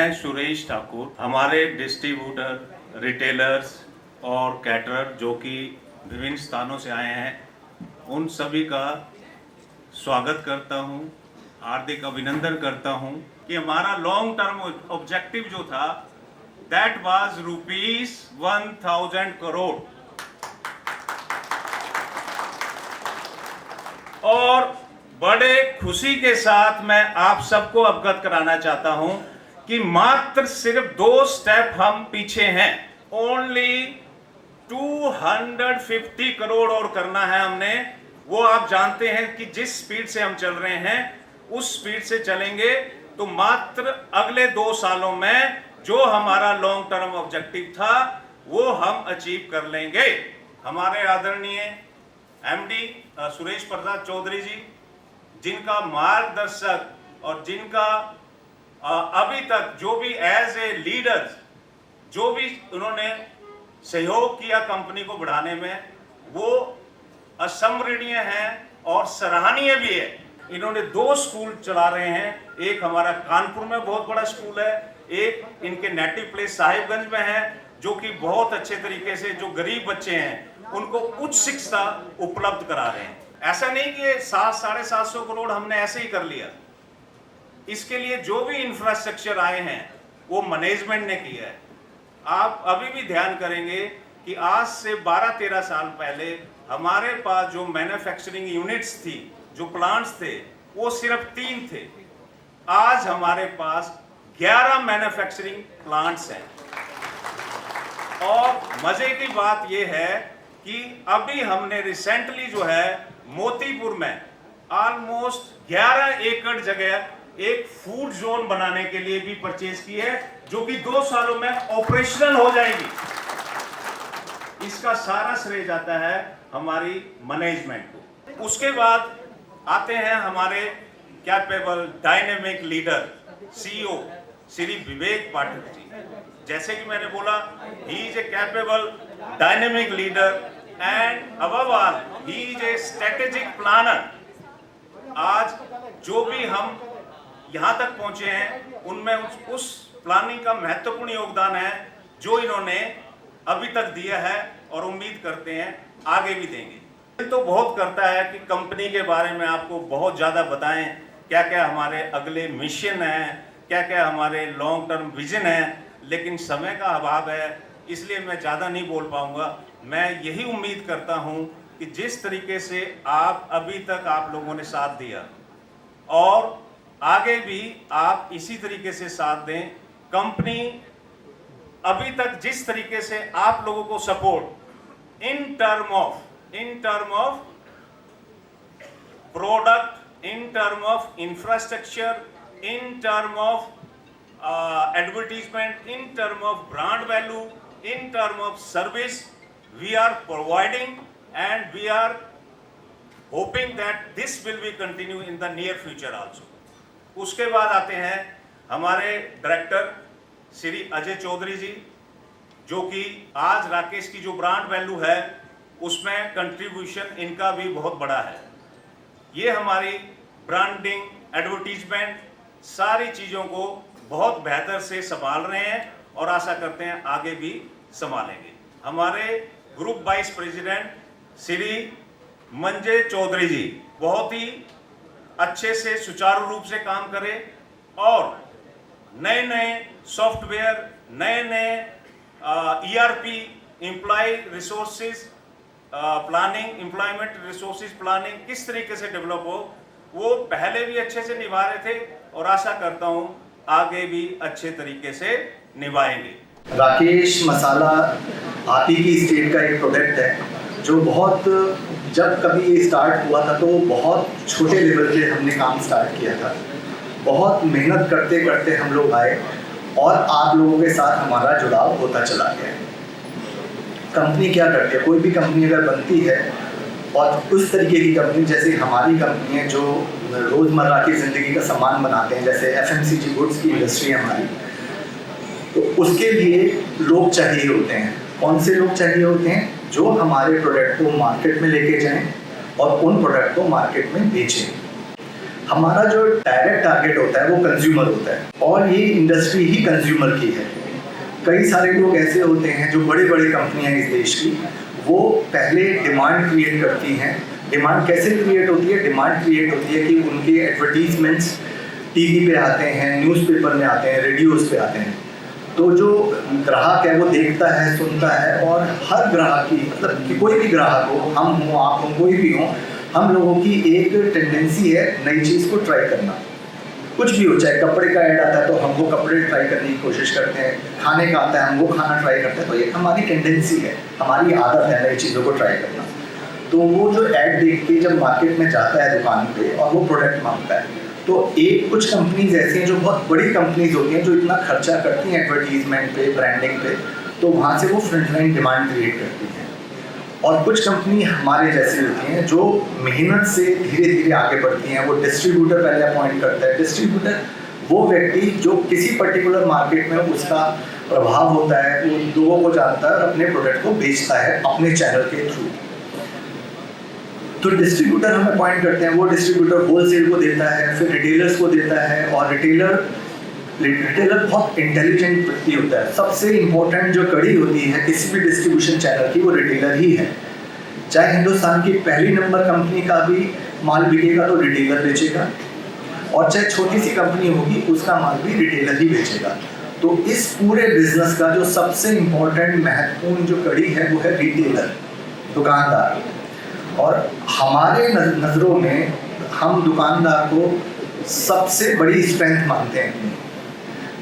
मैं सुरेश ठाकुर, हमारे distributor, retailers और कैटरर जो कि विभिन्न स्थानों से आए हैं, उन सभी का स्वागत करता हूं, हार्दिक अभिनंदन करता हूं कि हमारा लॉन्ग टर्म ऑब्जेक्टिव जो था दैट वाज ₹1000 करोड़ और बड़े खुशी के साथ मैं आप सबको अवगत कराना चाहता हूं कि मात्र सिर्फ 2 स्टेप हम पीछे हैं। ओनली 250 करोड़ और करना है हमने। वो आप जानते हैं कि जिस स्पीड से हम चल रहे हैं उस स्पीड से चलेंगे तो मात्र अगले 2 सालों में जो हमारा लॉन्ग टर्म ऑब्जेक्टिव था वो हम अचीव कर लेंगे। हमारे आदरणीय एमडी सुरेश प्रसाद चौधरी जी, जिनका मार्गदर्शक और जिनका अभी तक जो भी एज ए लीडर जो भी उन्होंने सहयोग किया कंपनी को बढ़ाने में, वो असंवरणीय है और सराहनीय भी है। इन्होंने 2 स्कूल चला रहे हैं, एक हमारा कानपुर में बहुत बड़ा स्कूल है, एक इनके नेटिव प्लेस साहिबगंज में है, जो कि बहुत अच्छे तरीके से जो गरीब बच्चे हैं उनको उच्च शिक्षा उपलब्ध करा रहे हैं। ऐसा नहीं कि 700-750 करोड़ हमने ऐसे ही कर लिया। इसके लिए जो भी इंफ्रास्ट्रक्चर आए हैं वो मैनेजमेंट ने किया है। आप अभी भी ध्यान करेंगे कि आज से 12-13 साल पहले हमारे पास जो मैन्युफैक्चरिंग यूनिट्स थी, जो प्लांट्स थे, वो सिर्फ 3 थे। आज हमारे पास 11 मैन्युफैक्चरिंग प्लांट्स हैं। और मजे की बात यह है कि अभी हमने रिसेंटली जो है मोतीपुर में ऑलमोस्ट 11 एकड़ जगह एक फूड जोन बनाने के लिए भी परचेज की है, जो कि 2 सालों में ऑपरेशनल हो जाएगी। इसका सारा श्रेय जाता है हमारी मैनेजमेंट को। उसके बाद आते हैं हमारे capable dynamic leader CEO Shri Vivek Pathak ji. जैसे कि मैंने बोला, he is a capable dynamic leader and above all he is a strategic planner. आज जो भी हम यहाँ तक पहुंचे हैं उनमें उस प्लानिंग का महत्वपूर्ण योगदान है जो इन्होंने अभी तक दिया है और उम्मीद करते हैं आगे भी देंगे। तो बहुत करता है कि कंपनी के बारे में आपको बहुत ज़्यादा बताएं, क्या क्या हमारे अगले मिशन हैं, क्या क्या हमारे लॉन्ग टर्म विजन है, लेकिन समय का अभाव है इसलिए मैं ज़्यादा नहीं बोल पाऊंगा। मैं यही उम्मीद करता हूं कि जिस तरीके से आप अभी तक आप लोगों ने साथ दिया और आगे भी आप इसी तरीके से साथ दें। कंपनी अभी तक जिस तरीके से आप लोगों को support in term of product, in term of infrastructure, in term of advertisement, in term of brand value, in term of service, we are providing and we are hoping that this will be continue in the near future also. उसके बाद आते हैं हमारे director Shri Ajay Chaudhary जी, जो कि आज राकेश की जो ब्रांड वैल्यू है उसमें कंट्रीब्यूशन इनका भी बहुत बड़ा है। ये हमारी ब्रांडिंग, एडवर्टीजमेंट, सारी चीज़ों को बहुत बेहतर से संभाल रहे हैं और आशा करते हैं आगे भी संभालेंगे। हमारे ग्रुप वाइस प्रेसिडेंट श्री मंजे चौधरी जी बहुत ही अच्छे से सुचारू रूप से काम करें और नए सॉफ्टवेयर, नए ERP, employ resources planning, employment resources planning किस तरीके से डेवलप हो, वो पहले भी अच्छे से निभा रहे थे और आशा करता हूँ आगे भी अच्छे तरीके से निभाएंगे। राकेश मसाला आप ही की स्टेट का एक प्रोडक्ट है जो बहुत, जब कभी ये स्टार्ट हुआ था तो बहुत छोटे लेवल पे हमने काम स्टार्ट किया था। बहुत मेहनत करते करते हम लोग आए और आप लोगों के साथ हमारा जुड़ाव होता चला गया। कंपनी क्या करती है, कोई भी कंपनी अगर बनती है और उस तरीके की कंपनी जैसे हमारी कंपनी है जो रोज़मर्रा की ज़िंदगी का सामान बनाते हैं, जैसे FMCG गुड्स की इंडस्ट्री है हमारी, तो उसके लिए लोग चाहिए होते हैं। कौन से लोग चाहिए होते हैं? जो हमारे प्रोडक्ट को मार्केट में लेके जाएं और उन प्रोडक्ट को मार्केट में बेचें। हमारा जो डायरेक्ट टारगेट होता है वो कंज्यूमर होता है और ये इंडस्ट्री ही कंज्यूमर की है। कई सारे लोग ऐसे होते हैं जो बड़े बड़े कंपनियां इस देश की, वो पहले डिमांड क्रिएट करती हैं। डिमांड कैसे क्रिएट होती है? डिमांड क्रिएट होती है कि उनके एडवर्टीजमेंट्स टीवी पे आते हैं, न्यूज़पेपर में आते हैं, रेडियोज़ पे आते हैं। तो जो ग्राहक है वो देखता है, सुनता है, और हर ग्राहक की, मतलब कि कोई भी ग्राहक हो, हम हो, आप हो, कोई भी हो, हम लोगों की एक टेंडेंसी है नई चीज़ को ट्राई करना। कुछ भी हो, चाहे कपड़े का ऐड आता है तो हम वो कपड़े ट्राई करने की कोशिश करते हैं, खाने का आता है हम वो खाना ट्राई करते हैं। तो ये हमारी टेंडेंसी है, हमारी आदत है नई चीज़ों को ट्राई करना। तो वो जो ऐड देख के जब मार्केट में जाता है दुकान पे और वो प्रोडक्ट मांगता है, तो एक कुछ कंपनीज ऐसी हैं जो बहुत बड़ी कंपनीज होती हैं जो इतना खर्चा करती हैं एडवर्टीजमेंट पे, ब्रांडिंग पे, तो वहाँ से वो फ्रंटलाइन डिमांड क्रिएट करती हैं। और कुछ कंपनी हमारे जैसी होती हैं जो मेहनत से धीरे धीरे आगे बढ़ती हैं। वो डिस्ट्रीब्यूटर पहले अपॉइंट करता है। डिस्ट्रीब्यूटर वो व्यक्ति जो किसी पर्टिकुलर मार्केट में उसका प्रभाव होता है, वो लोगों को जानता है और अपने प्रोडक्ट को बेचता है अपने चैनल के थ्रू। तो डिस्ट्रीब्यूटर हम अपॉइंट करते हैं, वो डिस्ट्रीब्यूटर होलसेल को देता है, फिर रिटेलर्स को देता है, और रिटेलर बहुत इंटेलिजेंट व्यक्ति होता है। सबसे इम्पोर्टेंट जो कड़ी होती है किसी भी डिस्ट्रीब्यूशन चैनल की, वो रिटेलर ही है। चाहे हिंदुस्तान की पहली नंबर कंपनी का भी माल बिकेगा तो रिटेलर बेचेगा, और चाहे छोटी सी कंपनी होगी उसका माल भी रिटेलर ही बेचेगा। तो इस पूरे बिजनेस का जो सबसे इम्पोर्टेंट महत्वपूर्ण जो कड़ी है वो है रिटेलर, दुकानदार। और हमारे नज़रों में हम दुकानदार को सबसे बड़ी स्ट्रेंथ मानते हैं।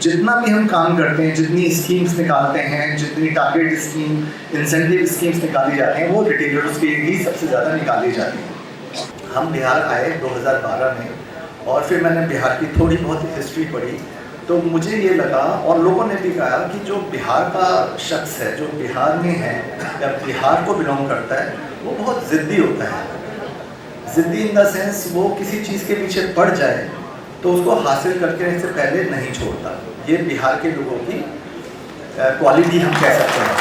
जितना भी हम काम करते हैं, जितनी स्कीम्स निकालते हैं, जितनी टारगेट स्कीम, इंसेंटिव स्कीम्स निकाली जाती हैं, वो रिटेलर्स के ही सबसे ज़्यादा निकाली जाती हैं। हम बिहार आए 2012 में, और फिर मैंने बिहार की थोड़ी बहुत हिस्ट्री पढ़ी, तो मुझे ये लगा, और लोगों ने भी कहा, कि जो बिहार का शख्स है, जो बिहार में है या बिहार को बिलोंग करता है, वो बहुत ज़िद्दी होता है। ज़िद्दी इन द सेंस वो किसी चीज़ के पीछे पड़ जाए तो उसको हासिल करने से पहले नहीं छोड़ता। ये बिहार के लोगों की क्वालिटी हम कह सकते हैं।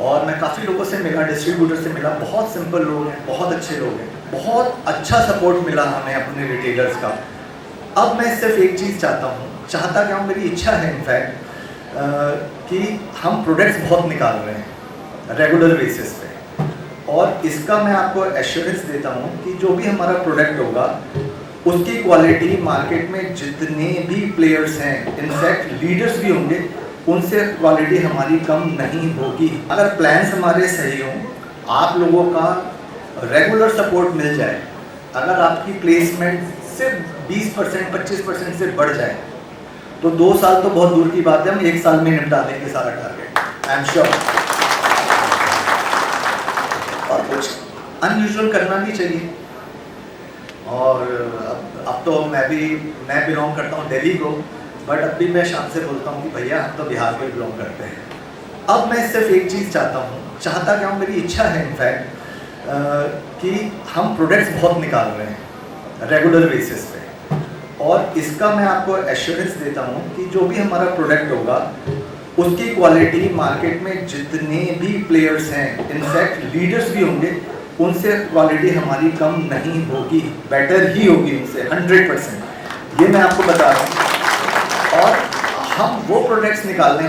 और मैं काफ़ी लोगों से मिला, डिस्ट्रीब्यूटर से मिला, बहुत सिंपल लोग हैं, बहुत अच्छे लोग हैं, बहुत अच्छा सपोर्ट मिला हमें अपने रिटेलर्स का। अब मैं सिर्फ एक चीज़ चाहता क्या हूँ, मेरी इच्छा है इनफैक्ट, कि हम प्रोडक्ट्स बहुत निकाल रहे हैं रेगुलर बेसिस पे, और इसका मैं आपको एश्योरेंस देता हूँ कि जो भी हमारा प्रोडक्ट होगा उसकी क्वालिटी मार्केट में जितने भी प्लेयर्स हैं, इनफैक्ट लीडर्स भी होंगे, उनसे क्वालिटी हमारी कम नहीं होगी। अगर प्लान्स हमारे सही हों, आप लोगों का रेगुलर सपोर्ट मिल जाए, अगर आपकी प्लेसमेंट सिर्फ 20%, 25% से बढ़ जाए, तो 2 साल तो बहुत दूर की बात है, हम 1 साल में निपटा देंगे सारा टारगेट, आई एम श्योर। और कुछ अनयूजुअल करना भी चाहिए। और अब तो मैं बिलोंग करता हूँ दिल्ली को, बट अब भी मैं शान से बोलता हूँ कि भैया हम तो बिहार को बिलोंग करते हैं। अब मैं सिर्फ एक चीज़ चाहता क्या हूँ, मेरी इच्छा है इनफैक्ट, कि हम प्रोडक्ट्स बहुत निकाल रहे हैं रेगुलर बेसिस पे, और इसका मैं आपको एश्योरेंस देता हूँ कि जो भी हमारा प्रोडक्ट होगा उसकी क्वालिटी मार्केट में जितने भी प्लेयर्स हैं, इनफैक्ट लीडर्स भी होंगे, उनसे क्वालिटी हमारी कम नहीं होगी, बेटर ही होगी उनसे 100%। ये मैं आपको बता रहा हूँ। और हम वो प्रोडक्ट्स निकालने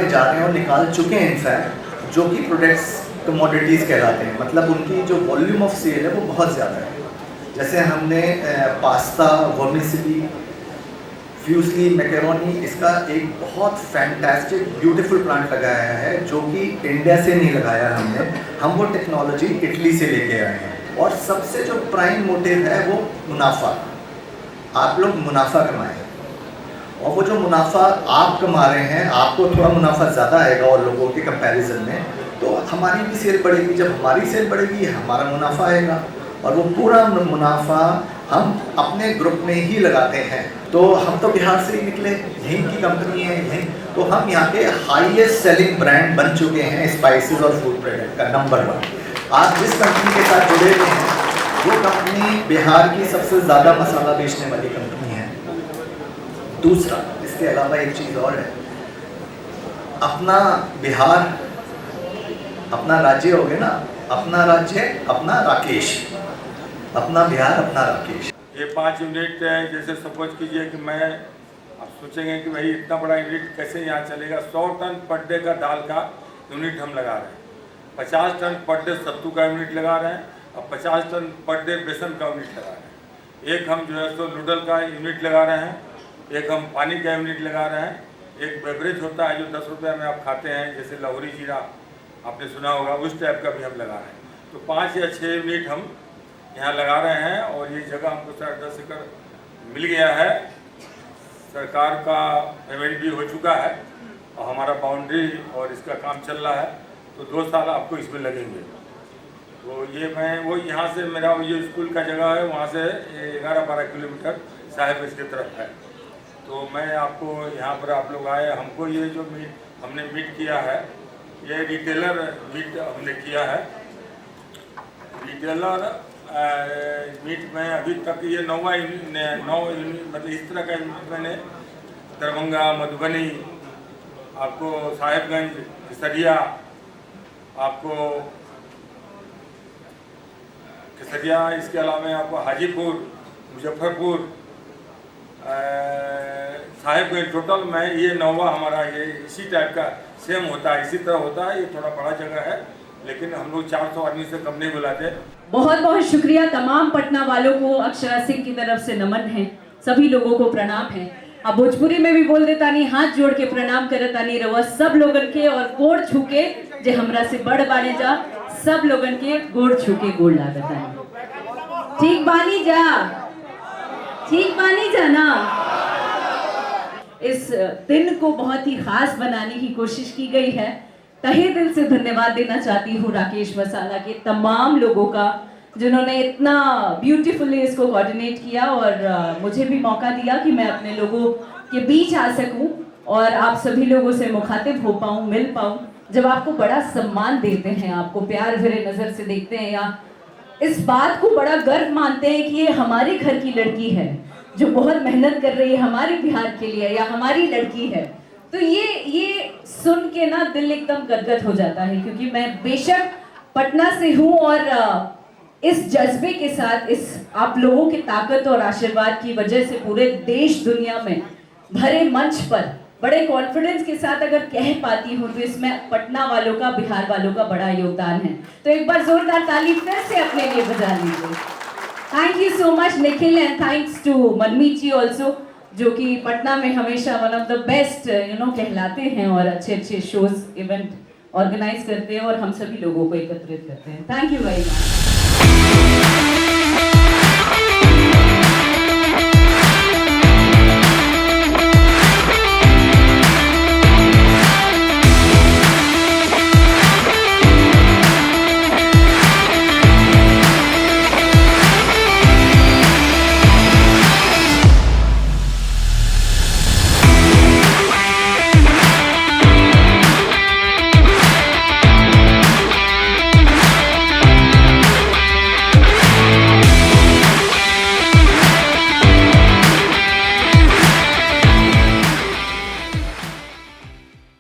जा रहे हैं और निकाल चुके हैं इनफैक्ट, जो कि प्रोडक्ट्स कमोडिटीज़ कहलाते हैं, मतलब उनकी जो वॉल्यूम ऑफ सेल है वो बहुत ज़्यादा है। जैसे हमने पास्ता, वर्मिसेली, फ्यूसली, मैकेरोनी, इसका एक बहुत फैंटास्टिक ब्यूटीफुल प्लांट लगाया है, जो कि इंडिया से नहीं लगाया हमने, हम वो टेक्नोलॉजी इटली से लेके आए हैं। और सबसे जो प्राइम मोटिव है वो मुनाफा, आप लोग मुनाफा कमाएं, और वो जो मुनाफा आप कमा रहे हैं, आपको थोड़ा मुनाफा ज़्यादा आएगा और लोगों के कंपैरिजन में, तो हमारी भी सेल बढ़ेगी। जब हमारी सेल बढ़ेगी हमारा मुनाफा आएगा, और वो पूरा मुनाफा हम अपने ग्रुप में ही लगाते हैं। तो हम तो बिहार से ही निकले, यहीं की कंपनी है, यहीं, तो हम यहाँ के हाईएस्ट सेलिंग ब्रांड बन चुके हैं स्पाइसेस और फूड प्रोडक्ट का नंबर 1। आप जिस कंपनी के साथ जुड़े हुए हैं वो कंपनी बिहार की सबसे ज़्यादा मसाला बेचने वाली कंपनी है। दूसरा, इसके अलावा एक चीज़ और है, अपना बिहार, अपना राज्य हो गया ना, अपना राज्य अपना राकेश, अपना बिहार अपना राकेश। ये 5 यूनिट है, जैसे सपोज कीजिए कि मैं, आप सोचेंगे कि भाई इतना बड़ा यूनिट कैसे यहाँ चलेगा। 100 टन पर डे का दाल का यूनिट हम लगा रहे हैं, 50 टन पर डे सत्तू का यूनिट लगा रहे हैं और 50 टन पर डे बेसन का यूनिट लगा रहे हैं। एक हम जो है सो नूडल का यूनिट लगा रहे हैं, एक हम पानी का यूनिट लगा रहे हैं, एक बेवरेज होता है जो 10 रुपये में आप खाते हैं, जैसे लाहौरी जीरा आपने सुना होगा, उस टाइप का भी हम लगा रहे हैं। तो 5 या 6 यूनिट हम यहाँ लगा रहे हैं और ये जगह हमको 10.5 एकड़ मिल गया है। सरकार का पेमेंट भी हो चुका है और हमारा बाउंड्री और इसका काम चल रहा है, तो 2 साल आपको इसमें लगेंगे। तो ये मैं वो यहाँ से मेरा ये स्कूल का जगह है, वहाँ से 11-12 किलोमीटर साहिबगंज की तरफ है। तो मैं आपको यहाँ पर आप लोग आए, हमको ये जो हमने मीट किया है, ये रिटेलर मीट हमने किया है। रिटेलर मीट में अभी तक ये 9 मतलब इस तरह का मीट मैंने दरभंगा, मधुबनी, आपको साहिबगंज, केसरिया, आपको केसरिया, इसके अलावा आपको हाजीपुर, मुजफ्फरपुर, साहिबगंज, टोटल में ये 9वां हमारा ये इसी टाइप का सेम होता है, इसी तरह होता है। ये थोड़ा बड़ा जगह है, लेकिन हम लोग 400 आदमी से कम नहीं बुलाते। बहुत बहुत शुक्रिया तमाम पटना वालों को, अक्षरा सिंह की तरफ से नमन है, सभी लोगों को प्रणाम है। अब भोजपुरी में भी बोल देता नहीं, हाथ जोड़ के प्रणाम करता नहीं रवा सब लोगन के, और गोड़ छूके जे हमरा से बड़ बाने जा, सब लोगन के गोड़ छूके गोड़ लागता है। ठीक बानी जा, ठीक बानी जा ना। इस दिन को बहुत ही खास बनाने की कोशिश की गई है। तहे दिल से धन्यवाद देना चाहती हूँ राकेश मसाला के तमाम लोगों का, जिन्होंने इतना ब्यूटीफुली इसको कोऑर्डिनेट किया और मुझे भी मौका दिया कि मैं अपने लोगों के बीच आ सकूं और आप सभी लोगों से मुखातिब हो पाऊं, मिल पाऊं। जब आपको बड़ा सम्मान देते हैं, आपको प्यार भरे नज़र से देखते हैं, या इस बात को बड़ा गर्व मानते हैं कि ये हमारे घर की लड़की है जो बहुत मेहनत कर रही है हमारे बिहार के लिए, या हमारी लड़की है, तो ये सुन के ना दिल एकदम गदगद हो जाता है। क्योंकि मैं बेशक पटना से हूँ और इस जज्बे के साथ, इस आप लोगों की ताकत और आशीर्वाद की वजह से पूरे देश दुनिया में भरे मंच पर बड़े कॉन्फिडेंस के साथ अगर कह पाती हूँ, तो इसमें पटना वालों का, बिहार वालों का बड़ा योगदान है। तो एक बार जोरदार ताली फिर से अपने लिए बजा लीजिए। Thank you so much Nikhil, and thanks to Manmeet ji also, जो कि पटना में हमेशा वन ऑफ द बेस्ट कहलाते हैं और अच्छे अच्छे शोज, इवेंट ऑर्गेनाइज करते हैं और हम सभी लोगों को एकत्रित करते हैं। Thank you very much.